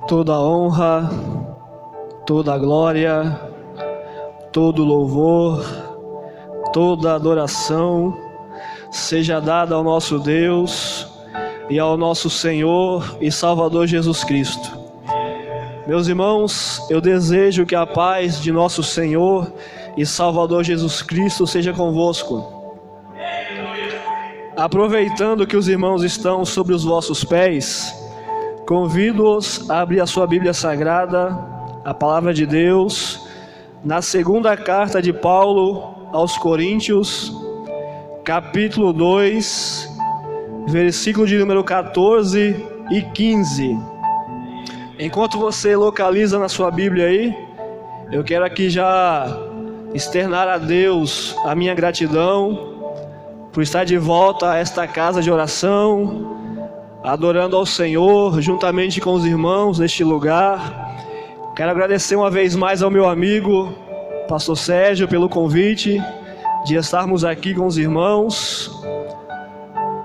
Toda honra, toda glória, todo louvor, toda adoração seja dada ao nosso Deus e ao nosso Senhor e Salvador Jesus Cristo. Meus irmãos, eu desejo que a paz de nosso Senhor e Salvador Jesus Cristo seja convosco. Aproveitando que os irmãos estão sobre os vossos pés, convido-os a abrir a sua Bíblia Sagrada, a Palavra de Deus, na segunda carta de Paulo aos Coríntios, capítulo 2, versículo de número 14 e 15. Enquanto você localiza na sua Bíblia aí, eu quero aqui já externar a Deus a minha gratidão por estar de volta a esta casa de oração, adorando ao Senhor juntamente com os irmãos neste lugar. Quero agradecer uma vez mais ao meu amigo Pastor Sérgio pelo convite de estarmos aqui com os irmãos,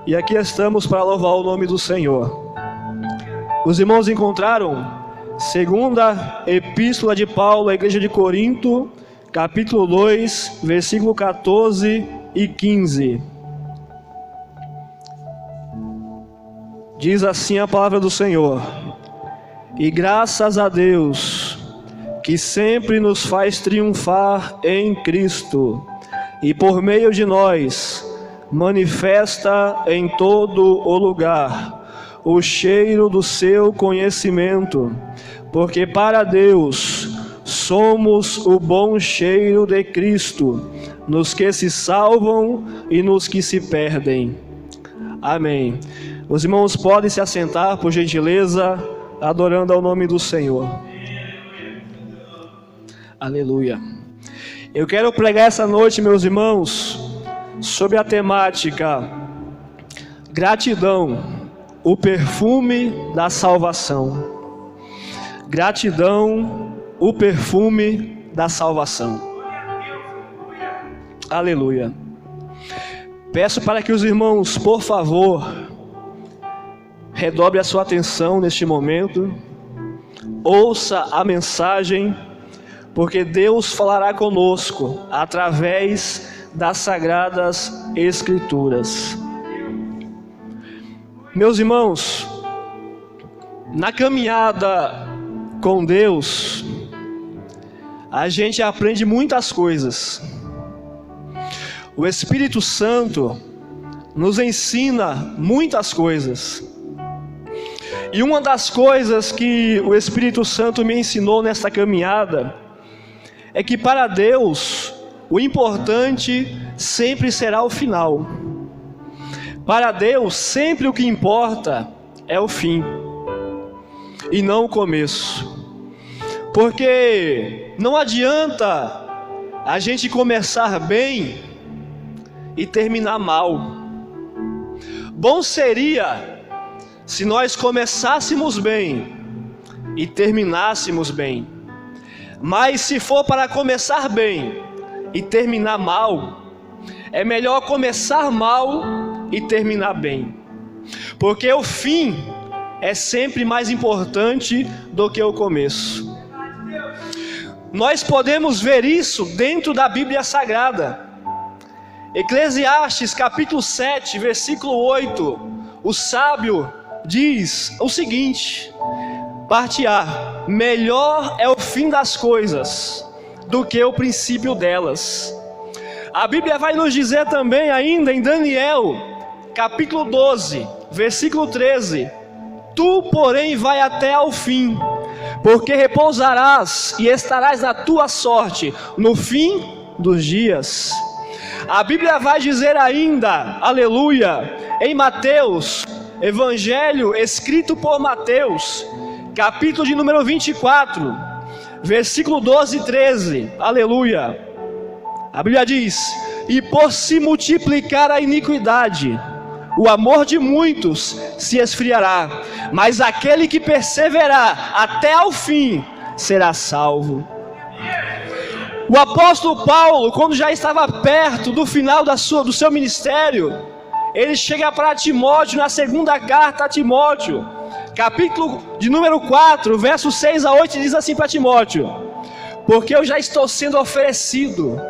e aqui estamos para louvar o nome do Senhor. Os irmãos encontraram segunda epístola de Paulo à igreja de Corinto, capítulo 2, versículo 14 e 15. Diz assim a palavra do Senhor: e graças a Deus, que sempre nos faz triunfar em Cristo, e por meio de nós manifesta em todo o lugar o cheiro do seu conhecimento, porque para Deus somos o bom cheiro de Cristo, nos que se salvam e nos que se perdem. Amém. Os irmãos podem se assentar, por gentileza, adorando ao nome do Senhor. Aleluia. Eu quero pregar essa noite, meus irmãos, sobre a temática gratidão, o perfume da salvação. Gratidão, o perfume da salvação. Aleluia. Peço para que os irmãos, por favor, redobre a sua atenção neste momento, ouça a mensagem, porque Deus falará conosco através das Sagradas Escrituras. Meus irmãos, na caminhada com Deus, a gente aprende muitas coisas. O Espírito Santo nos ensina muitas coisas. E uma das coisas que o Espírito Santo me ensinou nesta caminhada é que para Deus o importante sempre será o final. Para Deus sempre o que importa é o fim e não o começo. Porque não adianta a gente começar bem e terminar mal. Bom seria se nós começássemos bem e terminássemos bem. Mas se for para começar bem e terminar mal, é melhor começar mal e terminar bem. Porque o fim é sempre mais importante do que o começo. Nós podemos ver isso dentro da Bíblia Sagrada. Eclesiastes capítulo 7, versículo 8, o sábio diz o seguinte: parte A, melhor é o fim das coisas do que o princípio delas. A Bíblia vai nos dizer também ainda em Daniel, capítulo 12, versículo 13: tu, porém, vai até ao fim, porque repousarás e estarás na tua sorte no fim dos dias. A Bíblia vai dizer ainda, aleluia, em Mateus, Evangelho escrito por Mateus, capítulo de número 24, versículo 12 e 13, aleluia. A Bíblia diz: e por se multiplicar a iniquidade, o amor de muitos se esfriará, mas aquele que perseverar até ao fim será salvo. O apóstolo Paulo, quando já estava perto do final do seu ministério, ele chega para Timóteo, na segunda carta a Timóteo, capítulo de número 4, versos 6 a 8, diz assim para Timóteo: porque eu já estou sendo oferecido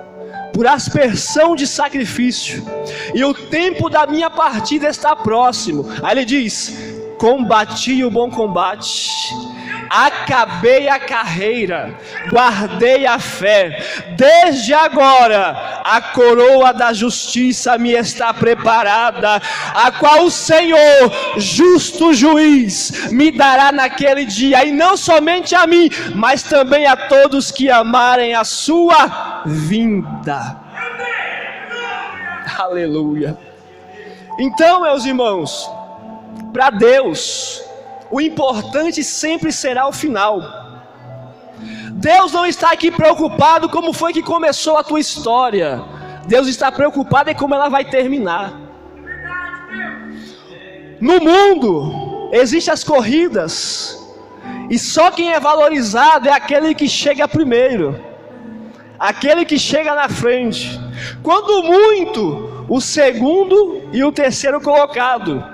por aspersão de sacrifício, e o tempo da minha partida está próximo. Aí ele diz: combati o bom combate, acabei a carreira, guardei a fé. Desde agora a coroa da justiça me está preparada, a qual o Senhor, justo juiz, me dará naquele dia, e não somente a mim, mas também a todos que amarem a sua vinda. Aleluia. Então, meus irmãos, para Deus, o importante sempre será o final. Deus não está aqui preocupado como foi que começou a tua história. Deus está preocupado em como ela vai terminar. No mundo existem as corridas, e só quem é valorizado é aquele que chega primeiro, aquele que chega na frente. Quando muito, o segundo e o terceiro colocado,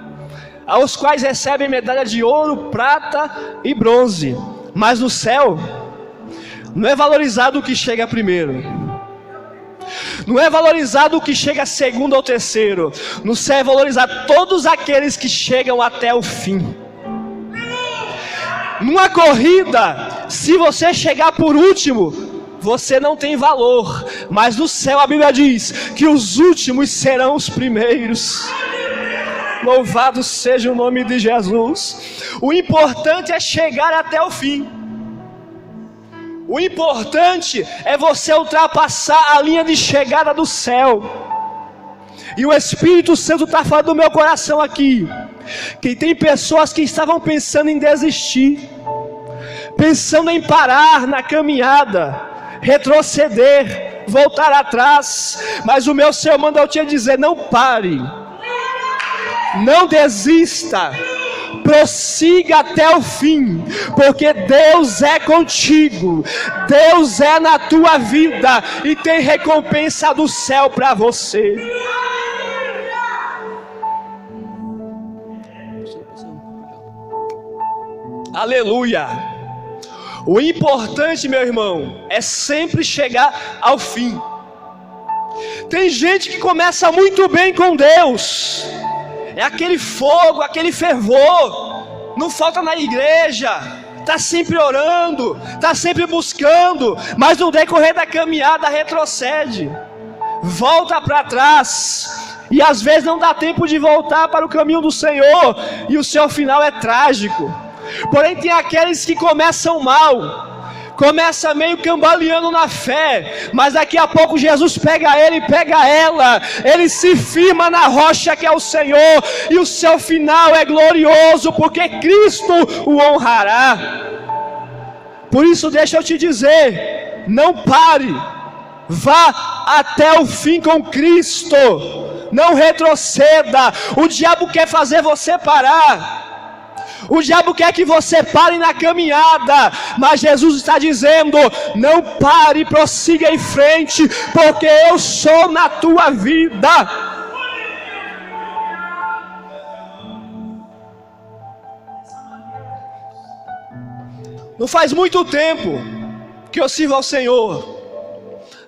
aos quais recebem medalha de ouro, prata e bronze. Mas no céu, não é valorizado o que chega primeiro, não é valorizado o que chega segundo ou terceiro. No céu é valorizado todos aqueles que chegam até o fim. Numa corrida, se você chegar por último, você não tem valor. Mas no céu a Bíblia diz que os últimos serão os primeiros. Louvado seja o nome de Jesus. O importante é chegar até o fim. O importante é você ultrapassar a linha de chegada do céu. E o Espírito Santo está falando do meu coração aqui, que tem pessoas que estavam pensando em desistir, pensando em parar na caminhada, retroceder, voltar atrás. Mas o meu Senhor manda eu te dizer: não pare, não desista, prossiga até o fim, porque Deus é contigo, Deus é na tua vida, e tem recompensa do céu para você. Aleluia. O importante, meu irmão, é sempre chegar ao fim. Tem gente que começa muito bem com Deus, é aquele fogo, aquele fervor, não falta na igreja, está sempre orando, está sempre buscando, mas no decorrer da caminhada retrocede, volta para trás, e às vezes não dá tempo de voltar para o caminho do Senhor, e o seu final é trágico. Porém tem aqueles que começam mal, começa meio cambaleando na fé, mas daqui a pouco Jesus pega ele e pega ela, ele se firma na rocha que é o Senhor, e o seu final é glorioso, porque Cristo o honrará. Por isso deixa eu te dizer, não pare, vá até o fim com Cristo, não retroceda. O diabo quer fazer você parar, o diabo quer que você pare na caminhada, mas Jesus está dizendo: não pare, prossiga em frente, porque eu sou na tua vida. Não faz muito tempo que eu sirvo ao Senhor,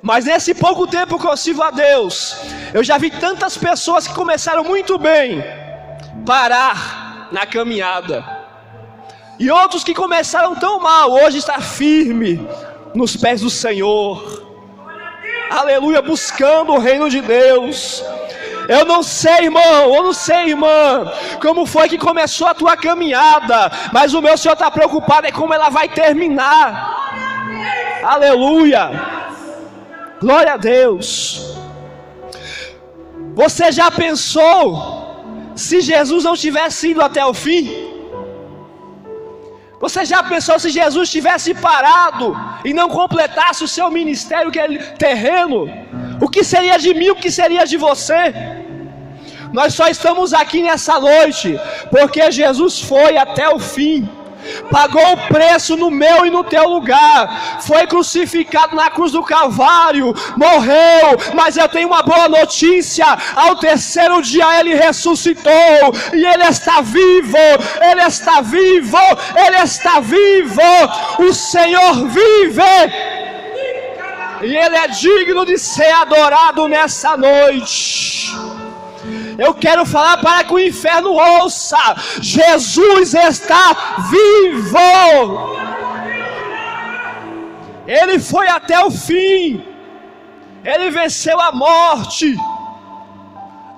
mas nesse pouco tempo que eu sirvo a Deus, eu já vi tantas pessoas que começaram muito bem parar na caminhada, e outros que começaram tão mal, hoje está firme nos pés do Senhor, aleluia, buscando o reino de Deus. Eu não sei, irmão, eu não sei, irmã, como foi que começou a tua caminhada, mas o meu Senhor está preocupado é como ela vai terminar. Aleluia, glória a Deus. Você já pensou se Jesus não tivesse ido até o fim? Você já pensou se Jesus tivesse parado e não completasse o seu ministério que é terreno? O que seria de mim, o que seria de você? Nós só estamos aqui nessa noite porque Jesus foi até o fim, pagou o preço no meu e no teu lugar, foi crucificado na cruz do Calvário, morreu, mas eu tenho uma boa notícia: ao terceiro dia ele ressuscitou, e ele está vivo, ele está vivo, ele está vivo, o Senhor vive, e ele é digno de ser adorado nessa noite. Eu quero falar para que o inferno ouça: Jesus está vivo. Ele foi até o fim. Ele venceu a morte.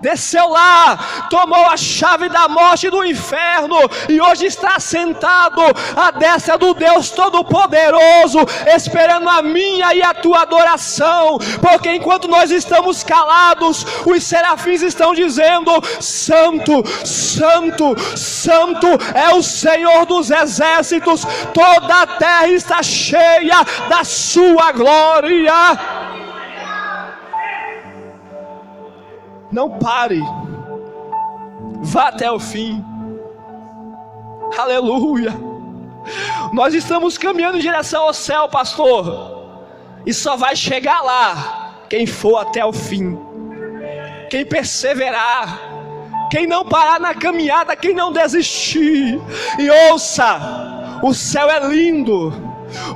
Desceu lá, tomou a chave da morte e do inferno, e hoje está sentado à destra do Deus Todo-Poderoso, esperando a minha e a tua adoração, porque enquanto nós estamos calados, os serafins estão dizendo: Santo, Santo, Santo é o Senhor dos exércitos, toda a terra está cheia da sua glória. Não pare, vá até o fim. Aleluia. Nós estamos caminhando em direção ao céu, pastor, e só vai chegar lá quem for até o fim, quem perseverar, quem não parar na caminhada, quem não desistir. E ouça, o céu é lindo,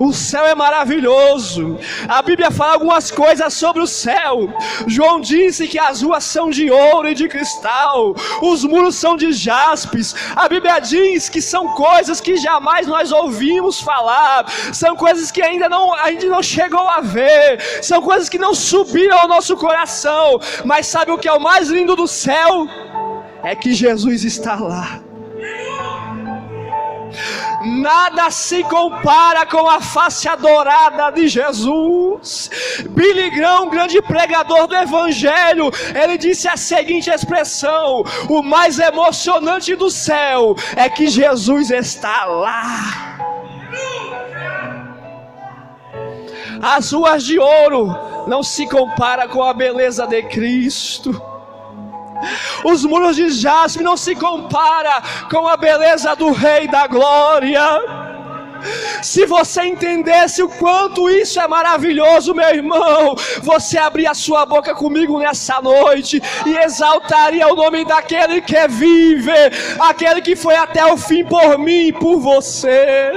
o céu é maravilhoso. A Bíblia fala algumas coisas sobre o céu. João disse que as ruas são de ouro e de cristal, os muros são de jaspes. A Bíblia diz que são coisas que jamais nós ouvimos falar, são coisas que ainda não chegou a ver, são coisas que não subiram ao nosso coração. Mas sabe o que é o mais lindo do céu? É que Jesus está lá. Nada se compara com a face adorada de Jesus. Billy Graham, grande pregador do Evangelho, ele disse a seguinte expressão: o mais emocionante do céu é que Jesus está lá. As ruas de ouro não se comparam com a beleza de Cristo. Os muros de jaspe não se compara com a beleza do Rei da Glória. Se você entendesse o quanto isso é maravilhoso, meu irmão, você abria a sua boca comigo nessa noite e exaltaria o nome daquele que vive, aquele que foi até o fim por mim e por você.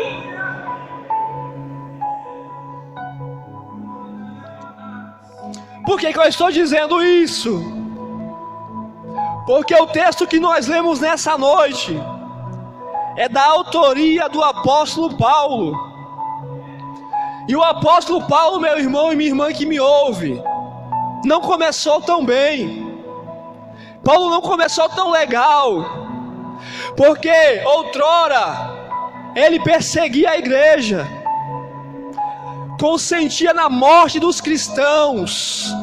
Por que eu estou dizendo isso? Porque o texto que nós lemos nessa noite é da autoria do apóstolo Paulo. E o apóstolo Paulo, meu irmão e minha irmã que me ouve, não começou tão bem. Paulo não começou tão legal, porque outrora ele perseguia a igreja, consentia na morte dos cristãos,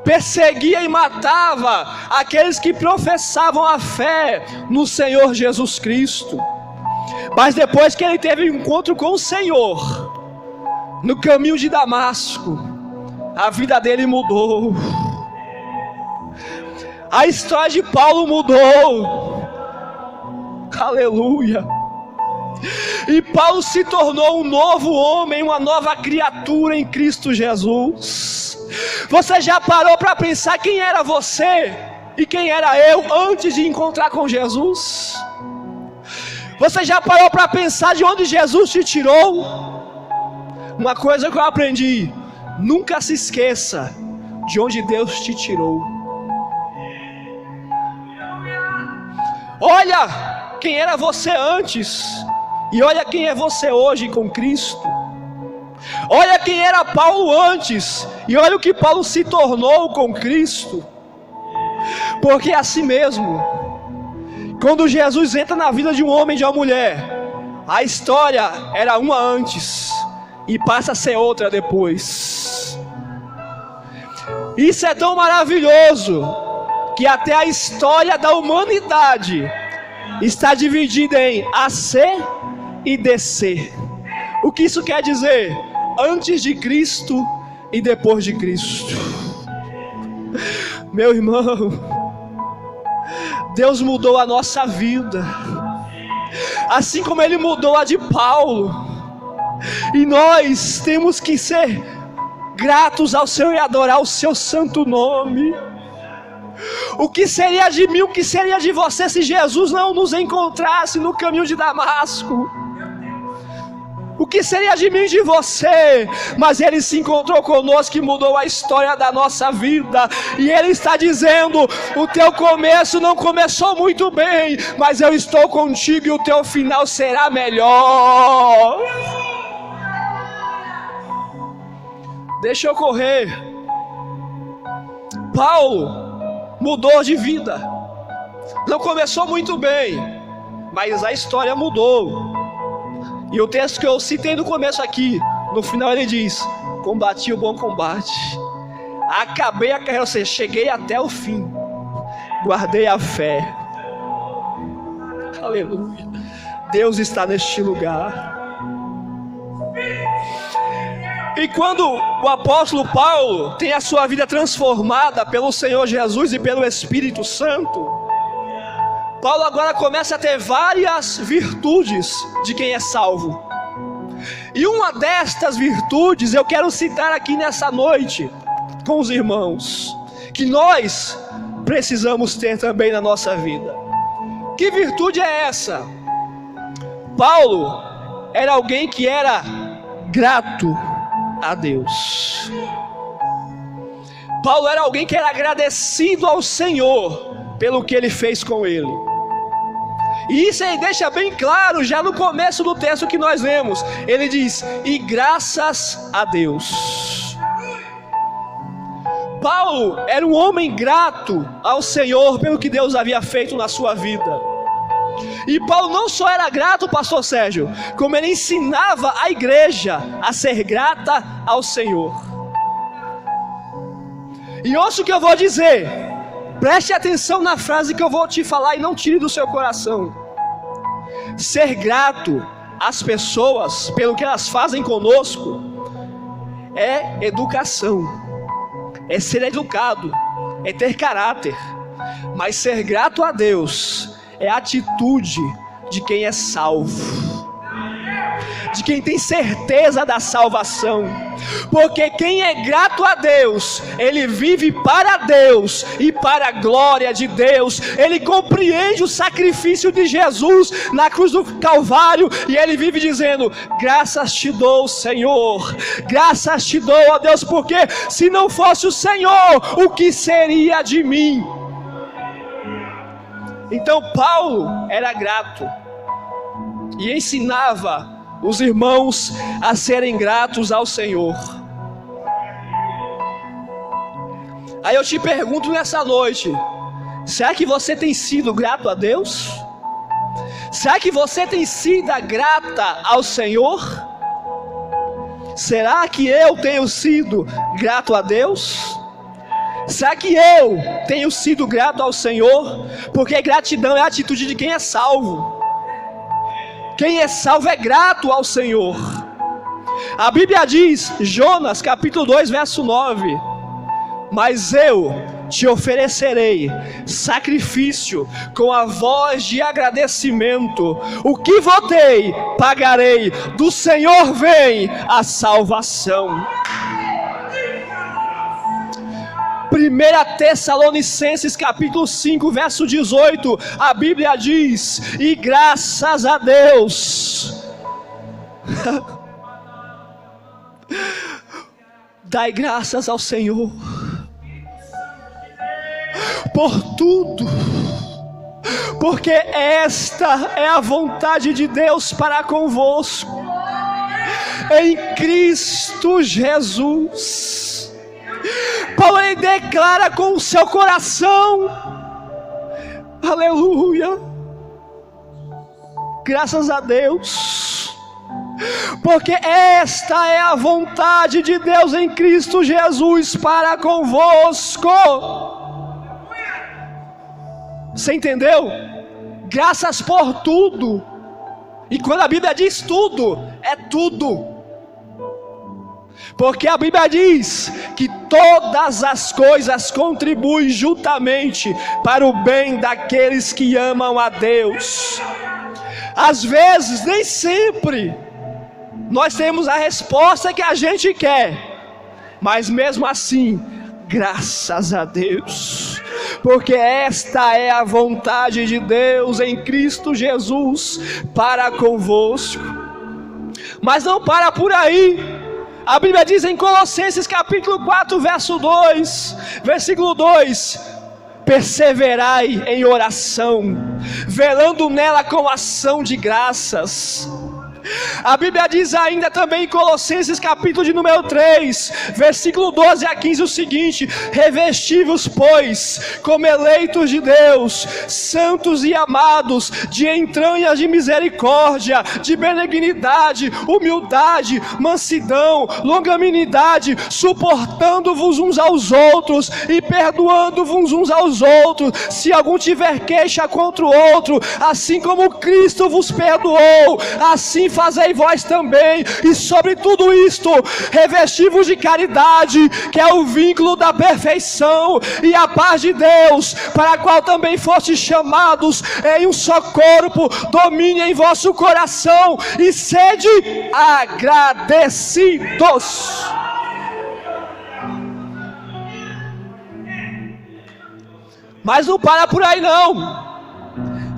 perseguia e matava aqueles que professavam a fé no Senhor Jesus Cristo. Mas depois que ele teve um encontro com o Senhor, no caminho de Damasco, a vida dele mudou. A história de Paulo mudou. Aleluia. E Paulo se tornou um novo homem, uma nova criatura em Cristo Jesus. Você já parou para pensar quem era você e quem era eu antes de encontrar com Jesus? Você já parou para pensar de onde Jesus te tirou? Uma coisa que eu aprendi: nunca se esqueça de onde Deus te tirou. Olha quem era você antes e olha quem é você hoje com Cristo. Olha quem era Paulo antes e olha o que Paulo se tornou com Cristo. Porque é assim mesmo, quando Jesus entra na vida de um homem e de uma mulher, a história era uma antes e passa a ser outra depois. Isso é tão maravilhoso que até a história da humanidade está dividida em AC e DC. O que isso quer dizer? Antes de Cristo e depois de Cristo. Meu irmão, Deus mudou a nossa vida. assim como Ele mudou a de Paulo. E nós temos que ser gratos ao Senhor e adorar o seu santo nome. O que seria de mim, o que seria de você se Jesus não nos encontrasse no caminho de Damasco? O que seria de mim e de você? Mas Ele se encontrou conosco e mudou a história da nossa vida. E Ele está dizendo: o teu começo não começou muito bem, mas eu estou contigo e o teu final será melhor. Deixa eu correr. Paulo mudou de vida. Não começou muito bem, mas a história mudou. E o texto que eu citei no começo aqui, no final ele diz: combati o bom combate, acabei a carreira, ou seja, cheguei até o fim, guardei a fé. Aleluia. Deus está neste lugar. E quando o apóstolo Paulo tem a sua vida transformada pelo Senhor Jesus e pelo Espírito Santo, Paulo agora começa a ter várias virtudes de quem é salvo. E uma destas virtudes eu quero citar aqui nessa noite com os irmãos, que nós precisamos ter também na nossa vida. Que virtude é essa? Paulo era alguém que era grato a Deus. Paulo era alguém que era agradecido ao Senhor pelo que Ele fez com ele. E isso ele deixa bem claro já no começo do texto que nós lemos. Ele diz: e graças a Deus. Paulo era um homem grato ao Senhor pelo que Deus havia feito na sua vida. E Paulo não só era grato, pastor Sérgio, como ele ensinava a igreja a ser grata ao Senhor. E ouça o que eu vou dizer, preste atenção na frase que eu vou te falar e não tire do seu coração. Ser grato às pessoas pelo que elas fazem conosco é educação, é ser educado, é ter caráter. Mas ser grato a Deus é a atitude de quem é salvo, de quem tem certeza da salvação. Porque quem é grato a Deus, ele vive para Deus e para a glória de Deus. Ele compreende o sacrifício de Jesus na cruz do Calvário e ele vive dizendo: graças te dou, Senhor, graças te dou, ó Deus, porque se não fosse o Senhor, o que seria de mim? Então Paulo era grato e ensinava os irmãos a serem gratos ao Senhor. Aí eu te pergunto nessa noite: será que você tem sido grato a Deus? Será que você tem sido grata ao Senhor? Será que eu tenho sido grato a Deus? Será que eu tenho sido grato ao Senhor? Porque gratidão é a atitude de quem é salvo. Quem é salvo é grato ao Senhor. A Bíblia diz, Jonas capítulo 2 verso 9: mas eu te oferecerei sacrifício com a voz de agradecimento. O que votei, pagarei. Do Senhor vem a salvação. 1 Tessalonicenses capítulo 5 verso 18, a Bíblia diz: e graças a Deus dai graças ao Senhor por tudo, porque esta é a vontade de Deus para convosco em Cristo Jesus. Paulo ele declara com o seu coração, aleluia, graças a Deus, porque esta é a vontade de Deus em Cristo Jesus para convosco. Você entendeu? Graças por tudo. E quando a Bíblia diz tudo, é tudo. Porque a Bíblia diz que todas as coisas contribuem juntamente para o bem daqueles que amam a Deus. Às vezes, nem sempre, nós temos a resposta que a gente quer, mas mesmo assim, graças a Deus, porque esta é a vontade de Deus em Cristo Jesus para convosco. Mas não para por aí. A Bíblia diz em Colossenses capítulo 4, versículo 2: perseverai em oração, velando nela com ação de graças. A Bíblia diz ainda também em Colossenses capítulo de número 3, versículo 12 a 15 o seguinte: revesti-vos, pois, como eleitos de Deus, santos e amados, de entranhas de misericórdia, de benignidade, humildade, mansidão, longanimidade, suportando-vos uns aos outros e perdoando-vos uns aos outros, se algum tiver queixa contra o outro, assim como Cristo vos perdoou, assim fazei vós também. E sobre tudo isto, revesti-vos de caridade, que é o vínculo da perfeição, e a paz de Deus, para a qual também fostes chamados em um só corpo, domine em vosso coração, e sede agradecidos. Mas não para por aí não.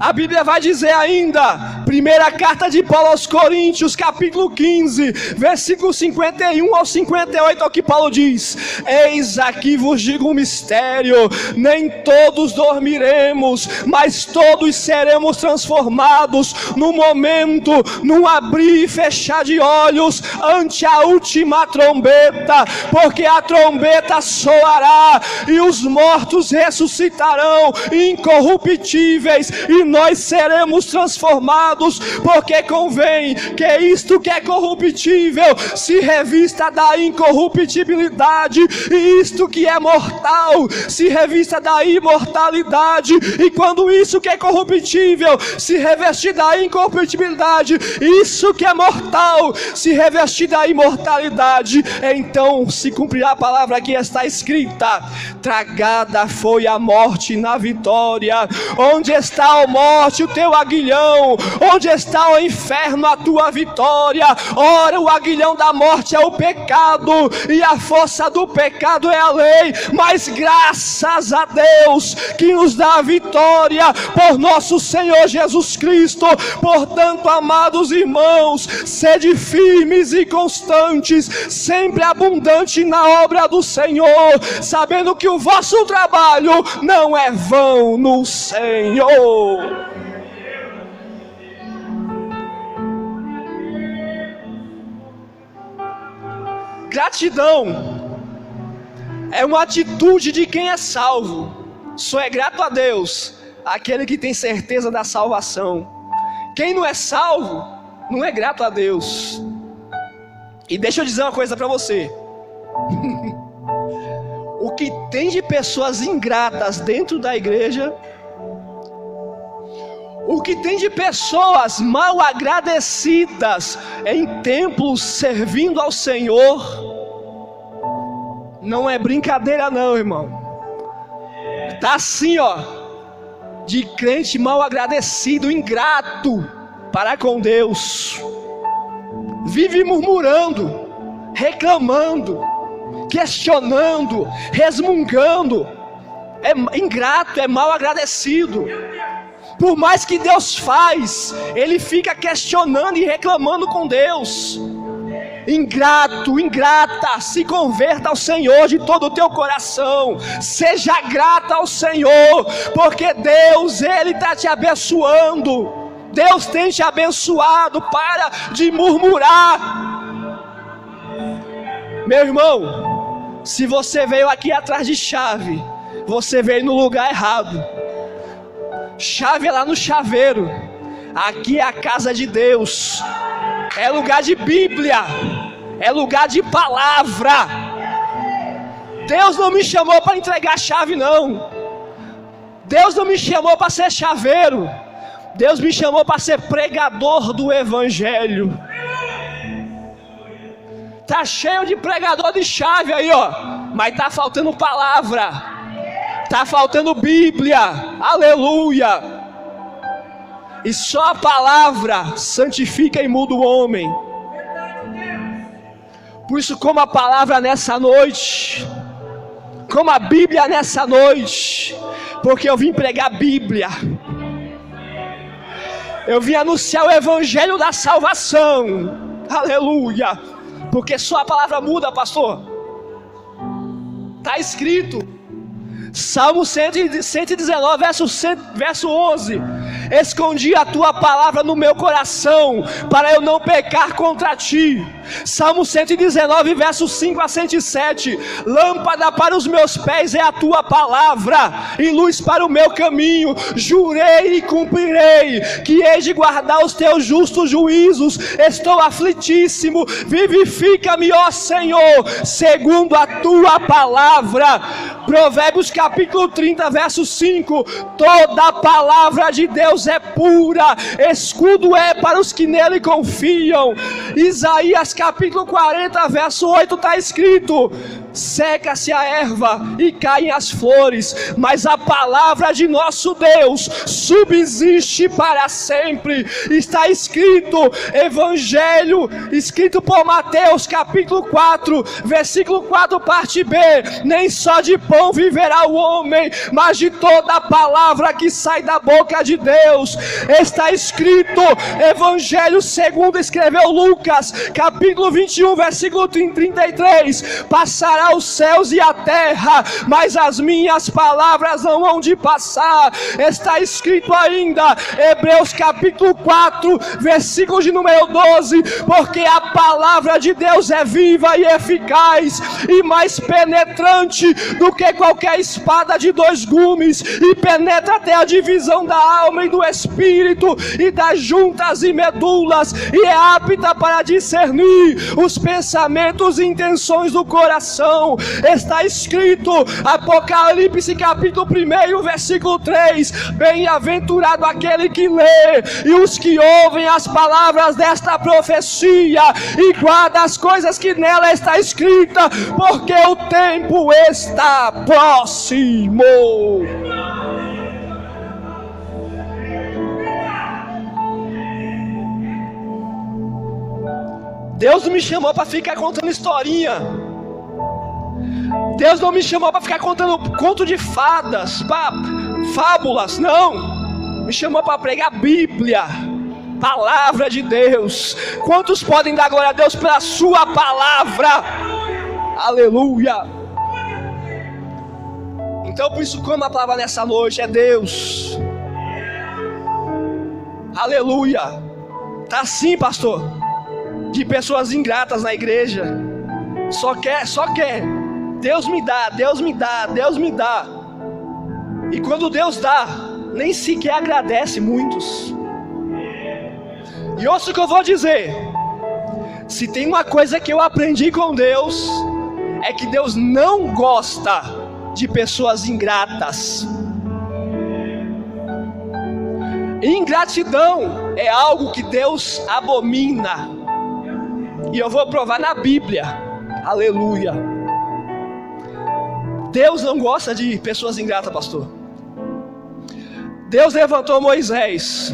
A Bíblia vai dizer ainda, primeira carta de Paulo aos Coríntios, capítulo 15, versículo 51 ao 58, ao que Paulo diz: eis aqui vos digo um mistério, nem todos dormiremos, mas todos seremos transformados num momento, num abrir e fechar de olhos, ante a última trombeta, porque a trombeta soará, e os mortos ressuscitarão incorruptíveis, e nós seremos transformados, porque convém que isto que é corruptível se revista da incorruptibilidade, e isto que é mortal se revista da imortalidade. E quando isso que é corruptível se revestir da incorruptibilidade, isso que é mortal se revestir da imortalidade, então se cumprirá a palavra que está escrita: tragada foi a morte na vitória. Onde está a morte, o teu aguilhão? Onde está o inferno, a tua vitória? Ora, o aguilhão da morte é o pecado, e a força do pecado é a lei, mas graças a Deus que nos dá a vitória por nosso Senhor Jesus Cristo. Portanto, amados irmãos, sede firmes e constantes, sempre abundante na obra do Senhor, sabendo que o vosso trabalho não é vão no Senhor. Gratidão é uma atitude de quem é salvo. Só é grato a Deus aquele que tem certeza da salvação. Quem não é salvo não é grato a Deus. E deixa eu dizer uma coisa para você. O que tem de pessoas ingratas dentro da igreja, o que tem de pessoas mal agradecidas em templos servindo ao Senhor, não é brincadeira não, irmão. Tá assim, ó, de crente mal agradecido, ingrato para com Deus, vive murmurando, reclamando, questionando, resmungando, é ingrato, é mal agradecido. Por mais que Deus faz, ele fica questionando e reclamando com Deus. Ingrato, ingrata, se converta ao Senhor de todo o teu coração, seja grata ao Senhor, porque Deus, Ele está te abençoando. Deus tem te abençoado, para de murmurar. Meu irmão, se você veio aqui atrás de chave, você veio no lugar errado. Chave é lá no chaveiro. Aqui é a casa de Deus, é lugar de Bíblia, é lugar de palavra. Deus não me chamou para entregar chave não. Deus não me chamou para ser chaveiro. Deus me chamou para ser pregador do Evangelho. Tá cheio de pregador de chave aí, ó, mas tá faltando palavra. Está faltando Bíblia, aleluia. E só a palavra santifica e muda o homem. Por isso, como a palavra nessa noite, como a Bíblia nessa noite, porque eu vim pregar a Bíblia, eu vim anunciar o Evangelho da salvação, aleluia, porque só a palavra muda, pastor. Está escrito, Salmo 119, verso 11: escondi a tua palavra no meu coração, para eu não pecar contra ti. Salmo 119, versos 5 a 107: lâmpada para os meus pés é a tua palavra, e luz para o meu caminho. Jurei e cumprirei, que hei de guardar os teus justos juízos. Estou aflitíssimo, vivifica-me, ó Senhor, segundo a tua palavra. Provérbios capítulo 30, verso 5: toda a palavra de Deus é pura, escudo é para os que nele confiam. Isaías capítulo 40, verso 8 está escrito: seca-se a erva e caem as flores, mas a palavra de nosso Deus subsiste para sempre. Está escrito, Evangelho, escrito por Mateus capítulo 4, versículo 4, parte B: nem só de pão viverá o homem, mas de toda a palavra que sai da boca de Deus. Está escrito, Evangelho segundo escreveu Lucas, capítulo 21, versículo 33: passará os céus e a terra, mas as minhas palavras não hão de passar. Está escrito ainda, Hebreus capítulo 4, versículo de número 12: porque a palavra de Deus é viva e eficaz, e mais penetrante do que qualquer espada de dois gumes, e penetra até a divisão da alma e do espírito, e das juntas e medulas, e é apta para discernir os pensamentos e intenções do coração. Está escrito, Apocalipse capítulo 1, versículo 3: bem-aventurado aquele que lê, e os que ouvem as palavras desta profecia, e guarda as coisas que nela está escrita, porque o tempo está próximo. Deus não me chamou para ficar contando historinha. Deus não me chamou para ficar contando conto de fadas, fábulas, não. Me chamou para pregar a Bíblia, palavra de Deus. Quantos podem dar glória a Deus pela sua palavra? Aleluia. Então, por isso, como a palavra nessa noite é Deus. Aleluia. Tá assim, pastor, de pessoas ingratas na igreja. Só quer. Deus me dá, Deus me dá, Deus me dá. E quando Deus dá, nem sequer agradece muitos. E ouça o que eu vou dizer. Se tem uma coisa que eu aprendi com Deus, é que Deus não gosta de pessoas ingratas. Ingratidão é algo que Deus abomina. E eu vou provar na Bíblia. Aleluia. Deus não gosta de pessoas ingratas, pastor. Deus levantou Moisés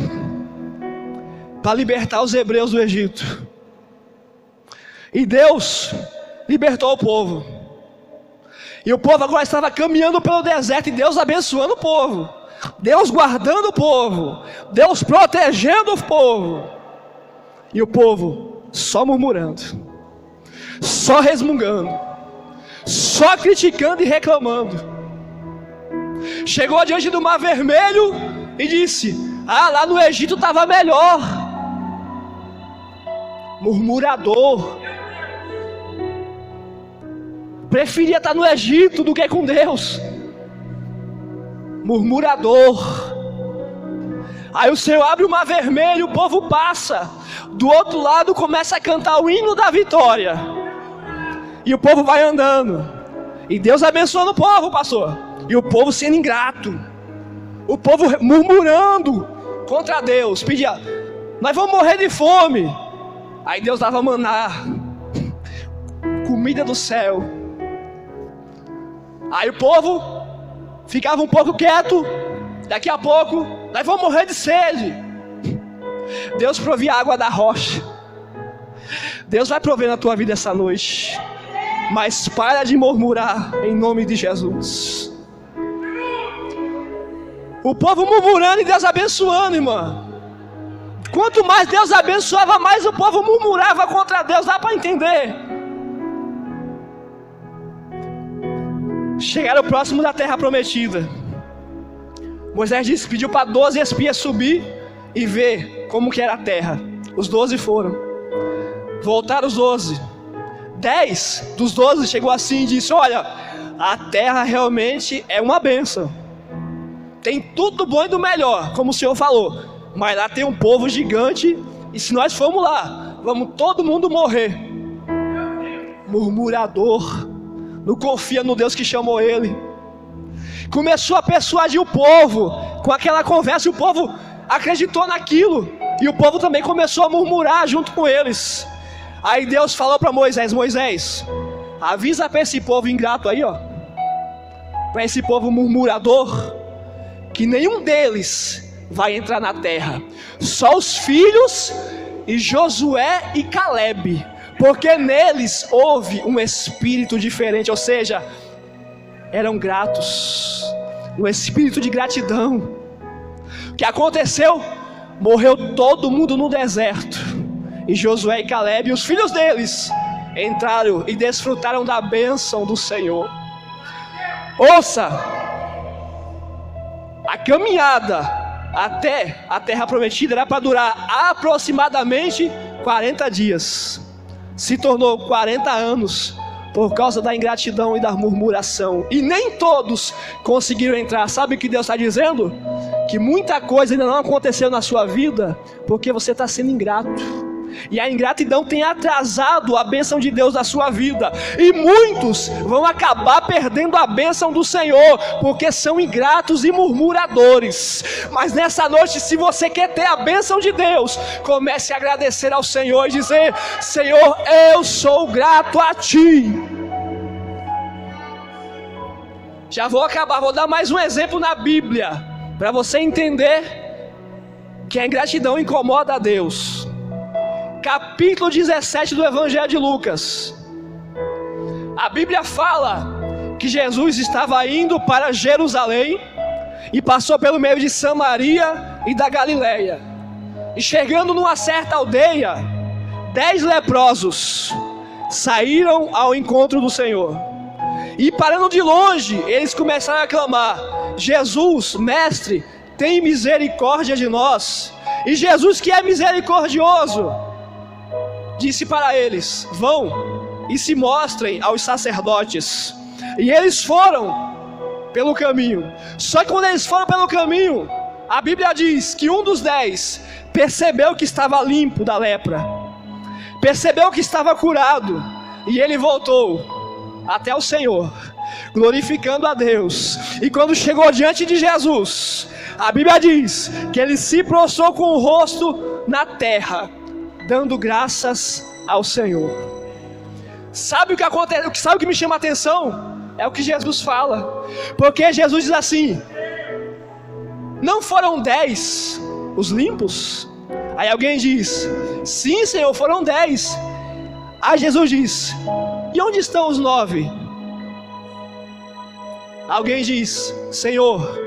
para libertar os hebreus do Egito. E Deus libertou o povo. E o povo agora estava caminhando pelo deserto, e Deus abençoando o povo, Deus guardando o povo, Deus protegendo o povo. E o povo só murmurando, só resmungando, só criticando e reclamando. Chegou diante do Mar Vermelho e disse: lá no Egito estava melhor. Murmurador, preferia estar no Egito do que com Deus. Murmurador. Aí o Senhor abre o Mar Vermelho, o povo passa. Do outro lado começa a cantar o hino da vitória. E o povo vai andando. E Deus abençoando o povo, pastor. E o povo sendo ingrato. O povo murmurando contra Deus. Pedia: nós vamos morrer de fome. Aí Deus dava maná, comida do céu. Aí o povo ficava um pouco quieto. Daqui a pouco: nós vamos morrer de sede. Deus provia água da rocha. Deus vai prover na tua vida essa noite. Mas para de murmurar em nome de Jesus. O povo murmurando e Deus abençoando, irmã. Quanto mais Deus abençoava, mais o povo murmurava contra Deus. Dá para entender? Chegaram próximo da terra prometida. Moisés disse, pediu para 12 espias subir e ver como que era a terra. Os 12 foram. Voltaram os 12. 10 dos 12 chegou assim e disse, olha, a terra realmente é uma bênção. Tem tudo bom e do melhor, como o Senhor falou. Mas lá tem um povo gigante e se nós formos lá, vamos todo mundo morrer. Murmurador. Não confia no Deus que chamou ele. Começou a persuadir o povo. Com aquela conversa, o povo acreditou naquilo. E o povo também começou a murmurar junto com eles. Aí Deus falou para Moisés, Moisés, avisa para esse povo ingrato aí, ó, para esse povo murmurador, que nenhum deles vai entrar na terra. Só os filhos e Josué e Caleb, porque neles houve um espírito diferente, ou seja, eram gratos, um espírito de gratidão. O que aconteceu? Morreu todo mundo no deserto. E Josué e Caleb, os filhos deles, entraram e desfrutaram da bênção do Senhor. Ouça, a caminhada até a terra prometida era para durar aproximadamente 40 dias. Se tornou 40 anos por causa da ingratidão e da murmuração. E nem todos conseguiram entrar. Sabe o que Deus está dizendo? Que muita coisa ainda não aconteceu na sua vida porque você está sendo ingrato. E a ingratidão tem atrasado a bênção de Deus na sua vida. E muitos vão acabar perdendo a bênção do Senhor, porque são ingratos e murmuradores. Mas nessa noite, se você quer ter a bênção de Deus, comece a agradecer ao Senhor e dizer, Senhor, eu sou grato a Ti. Já vou acabar, vou dar mais um exemplo na Bíblia, para você entender que a ingratidão incomoda a Deus. Capítulo 17 do Evangelho de Lucas. A Bíblia fala que Jesus estava indo para Jerusalém e passou pelo meio de Samaria e da Galileia. E chegando numa certa aldeia, 10 leprosos saíram ao encontro do Senhor. E parando de longe, eles começaram a clamar, Jesus, mestre, tem misericórdia de nós. E Jesus, que é misericordioso, disse para eles, vão e se mostrem aos sacerdotes. E eles foram pelo caminho. Só que quando eles foram pelo caminho, a Bíblia diz que um dos 10 percebeu que estava limpo da lepra, percebeu que estava curado, e ele voltou até o Senhor, glorificando a Deus. E quando chegou diante de Jesus, a Bíblia diz que ele se prostrou com o rosto na terra, dando graças ao Senhor. Sabe o que acontece? Sabe o que me chama a atenção? É o que Jesus fala. Porque Jesus diz assim, não foram 10 os limpos? Aí alguém diz, sim, Senhor, foram 10. Aí Jesus diz, e onde estão os 9? Alguém diz, Senhor,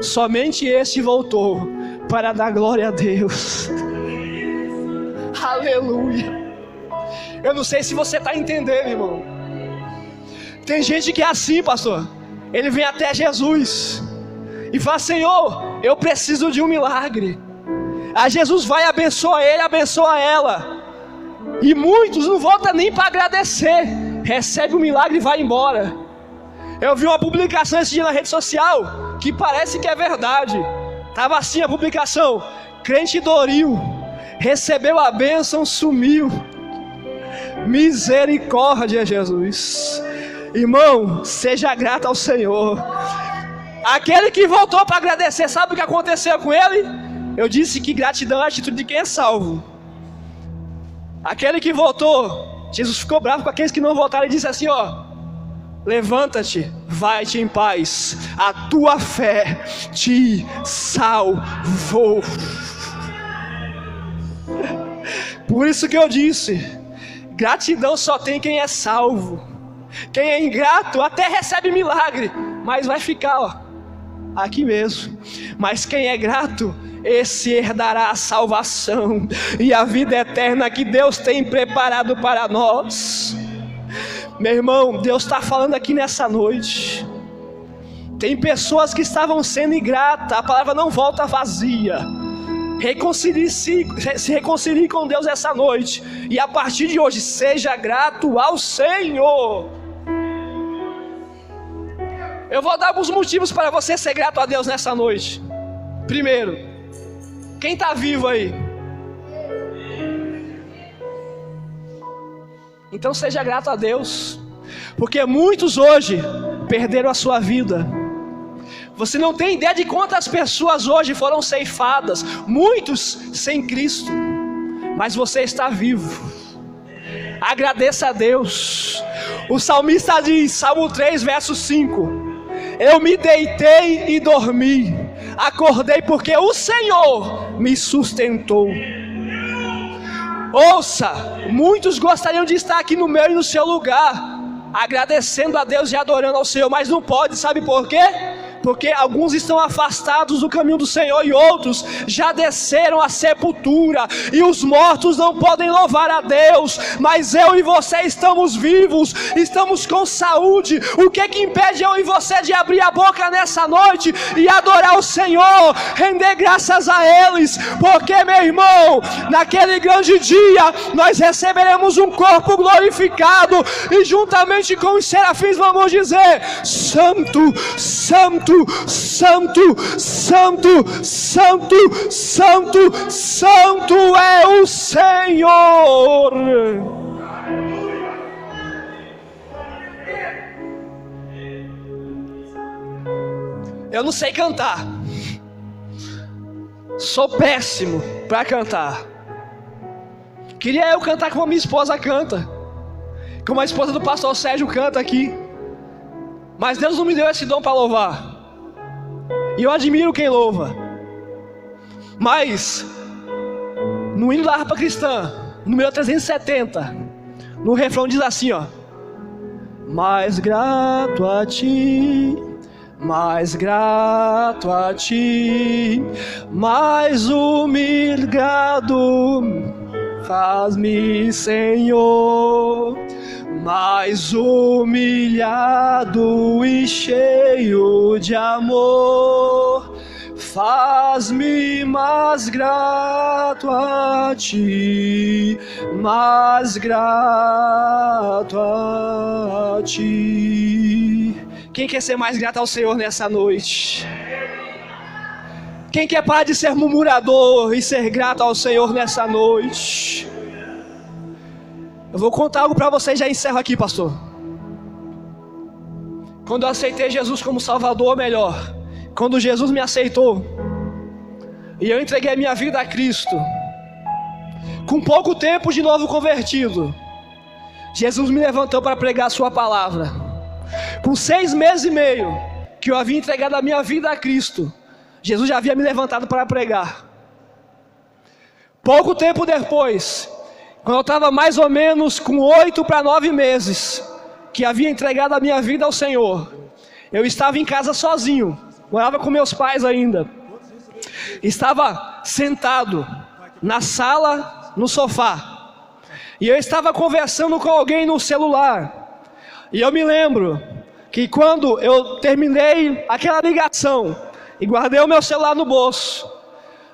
somente este voltou para dar glória a Deus. Aleluia. Eu não sei se você está entendendo, irmão. Tem gente que é assim, pastor. Ele vem até Jesus e fala, Senhor, eu preciso de um milagre. Aí Jesus vai, abençoa ele, abençoa ela. E muitos não voltam nem para agradecer. Recebe o milagre e vai embora. Eu vi uma publicação esse dia na rede social que parece que é verdade. Estava assim a publicação, crente Doril recebeu a bênção, sumiu. Misericórdia, Jesus. Irmão, seja grato ao Senhor. Aquele que voltou para agradecer, sabe o que aconteceu com ele? Eu disse que gratidão é a atitude de quem é salvo. Aquele que voltou, Jesus ficou bravo com aqueles que não voltaram e disse assim, ó, levanta-te, vai-te em paz, a tua fé te salvou. Por isso que eu disse, gratidão só tem quem é salvo. Quem é ingrato até recebe milagre, mas vai ficar aqui mesmo. Mas quem é grato, esse herdará a salvação e a vida eterna que Deus tem preparado para nós. Meu irmão, Deus está falando aqui nessa noite. Tem pessoas que estavam sendo ingratas, a palavra não volta vazia. Se reconcilie com Deus essa noite, e a partir de hoje, seja grato ao Senhor. Eu vou dar alguns motivos para você ser grato a Deus nessa noite. Primeiro, quem está vivo aí? Então seja grato a Deus, porque muitos hoje perderam a sua vida. Você não tem ideia de quantas pessoas hoje foram ceifadas, muitos sem Cristo, mas você está vivo. Agradeça a Deus. O salmista diz, Salmo 3, verso 5: eu me deitei e dormi, acordei porque o Senhor me sustentou. Ouça, muitos gostariam de estar aqui no meu e no seu lugar, agradecendo a Deus e adorando ao Senhor, mas não pode, sabe por quê? Porque alguns estão afastados do caminho do Senhor e outros já desceram à sepultura, e os mortos não podem louvar a Deus, mas eu e você estamos vivos, estamos com saúde. O que impede eu e você de abrir a boca nessa noite e adorar o Senhor, render graças a eles? Porque, meu irmão, naquele grande dia nós receberemos um corpo glorificado, e juntamente com os serafins vamos dizer: Santo, Santo, Santo, Santo, Santo, Santo, Santo é o Senhor. Eu não sei cantar, sou péssimo para cantar. Queria eu cantar como a minha esposa canta, como a esposa do pastor Sérgio canta aqui, mas Deus não me deu esse dom para louvar. E eu admiro quem louva. Mas no hino da harpa cristã, número 370, no refrão diz assim, ó: mais grato a ti, mais grato a ti, mais humilhado faz-me, Senhor, mais humilhado e cheio de amor, faz-me mais grato a ti, mais grato a ti. Quem quer ser mais grato ao Senhor nessa noite? Quem quer parar de ser murmurador e ser grato ao Senhor nessa noite? Eu vou contar algo para vocês, já encerro aqui, pastor. Quando eu aceitei Jesus como Salvador, ou melhor, quando Jesus me aceitou e eu entreguei a minha vida a Cristo, com pouco tempo de novo convertido, Jesus me levantou para pregar a sua palavra. Com 6 meses e meio que eu havia entregado a minha vida a Cristo, Jesus já havia me levantado para pregar. Pouco tempo depois, quando eu estava mais ou menos com 8 para 9 meses, que havia entregado a minha vida ao Senhor, eu estava em casa sozinho, morava com meus pais ainda. Estava sentado na sala, no sofá, e eu estava conversando com alguém no celular. E eu me lembro que quando eu terminei aquela ligação e guardei o meu celular no bolso,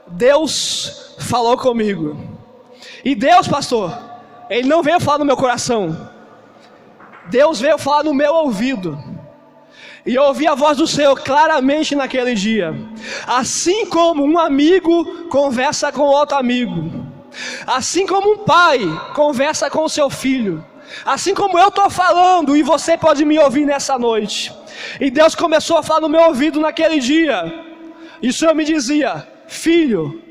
Deus falou comigo. E Deus, pastor, Ele não veio falar no meu coração, Deus veio falar no meu ouvido. E eu ouvi a voz do Senhor claramente naquele dia. Assim como um amigo conversa com outro amigo, assim como um pai conversa com o seu filho, assim como eu estou falando e você pode me ouvir nessa noite. E Deus começou a falar no meu ouvido naquele dia. E o Senhor me dizia: filho,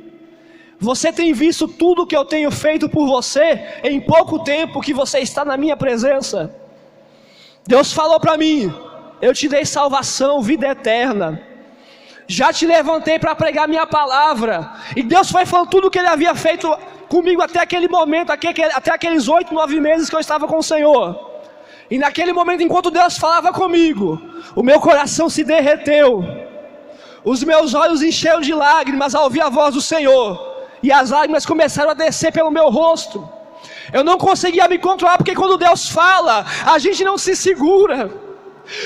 você tem visto tudo que eu tenho feito por você em pouco tempo que você está na minha presença? Deus falou para mim: eu te dei salvação, vida eterna, já te levantei para pregar minha palavra. E Deus foi falando tudo o que Ele havia feito comigo até aquele momento, até aqueles 8, 9 meses que eu estava com o Senhor. E naquele momento, enquanto Deus falava comigo, o meu coração se derreteu, os meus olhos encheram de lágrimas ao ouvir a voz do Senhor, e as lágrimas começaram a descer pelo meu rosto. Eu não conseguia me controlar, porque quando Deus fala, a gente não se segura.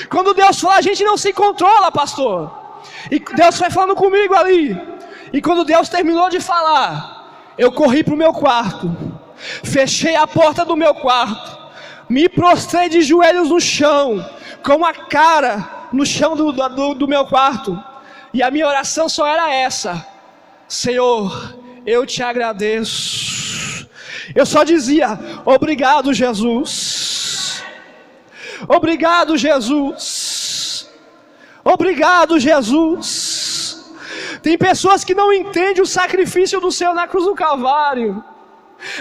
Quando Deus fala, a gente não se controla, pastor. E Deus foi falando comigo ali. E quando Deus terminou de falar, eu corri para o meu quarto, fechei a porta do meu quarto, me prostrei de joelhos no chão, com a cara no chão do meu quarto. E a minha oração só era essa: Senhor, eu te agradeço. Eu só dizia: obrigado, Jesus. Obrigado, Jesus. Obrigado, Jesus. Tem pessoas que não entendem o sacrifício do Senhor na cruz do Calvário.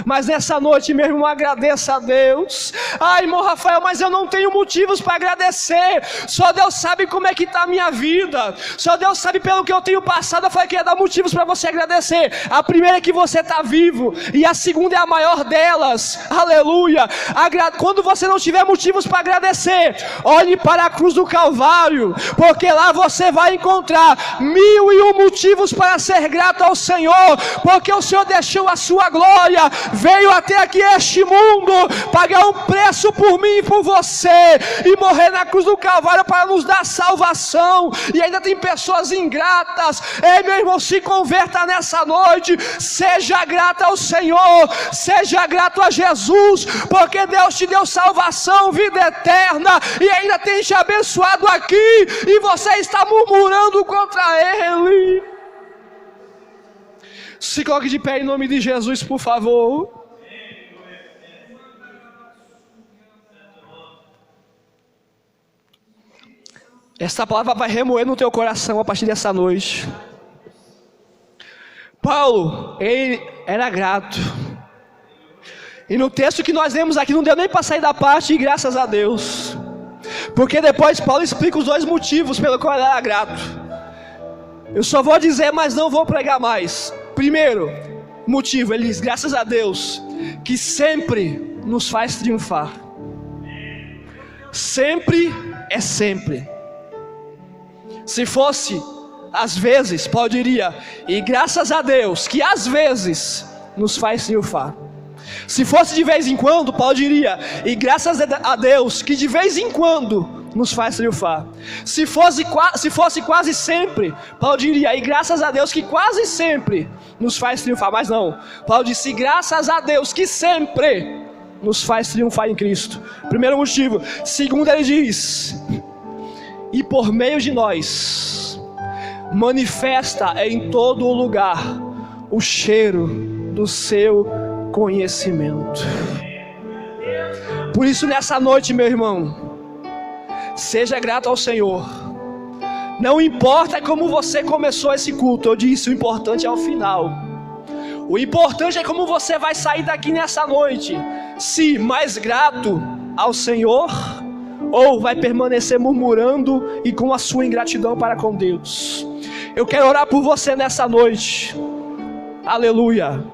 Mas nessa noite, meu irmão, agradeça a Deus. Ai, irmão Rafael, mas eu não tenho motivos para agradecer. Só Deus sabe como é que está a minha vida. Só Deus sabe pelo que eu tenho passado. Eu falei que ia dar motivos para você agradecer. A primeira é que você está vivo, e a segunda é a maior delas. Aleluia. Quando você não tiver motivos para agradecer, olhe para a cruz do Calvário, porque lá você vai encontrar 1001 motivos para ser grato ao Senhor, porque o Senhor deixou a sua glória, veio até aqui este mundo, pagar um preço por mim e por você, e morrer na cruz do Calvário para nos dar salvação. E ainda tem pessoas ingratas. Ei, meu irmão, se converta nessa noite, seja grato ao Senhor, seja grato a Jesus, porque Deus te deu salvação, vida eterna, e ainda tem te abençoado aqui, e você está murmurando contra Ele. Se coloque de pé em nome de Jesus, por favor. Esta palavra vai remoer no teu coração a partir dessa noite. Paulo, ele era grato. E no texto que nós lemos aqui, não deu nem para sair da parte e graças a Deus. Porque depois Paulo explica os 2 motivos pelo qual ele era grato. Eu só vou dizer, mas não vou pregar mais. Primeiro motivo, ele diz: graças a Deus, que sempre nos faz triunfar. Sempre é sempre. Se fosse às vezes, Paulo diria: e graças a Deus, que às vezes nos faz triunfar. Se fosse de vez em quando, Paulo diria: e graças a Deus, que de vez em quando nos faz triunfar. Se fosse quase sempre, Paulo diria: e graças a Deus que quase sempre nos faz triunfar. Mas não, Paulo disse: graças a Deus que sempre nos faz triunfar em Cristo. Primeiro motivo. Segundo, ele diz: e por meio de nós manifesta em todo lugar o cheiro do seu conhecimento. Por isso, nessa noite, meu irmão, seja grato ao Senhor. Não importa como você começou esse culto, eu disse, o importante é o final. O importante é como você vai sair daqui nessa noite. Se mais grato ao Senhor, ou vai permanecer murmurando e com a sua ingratidão para com Deus. Eu quero orar por você nessa noite. Aleluia.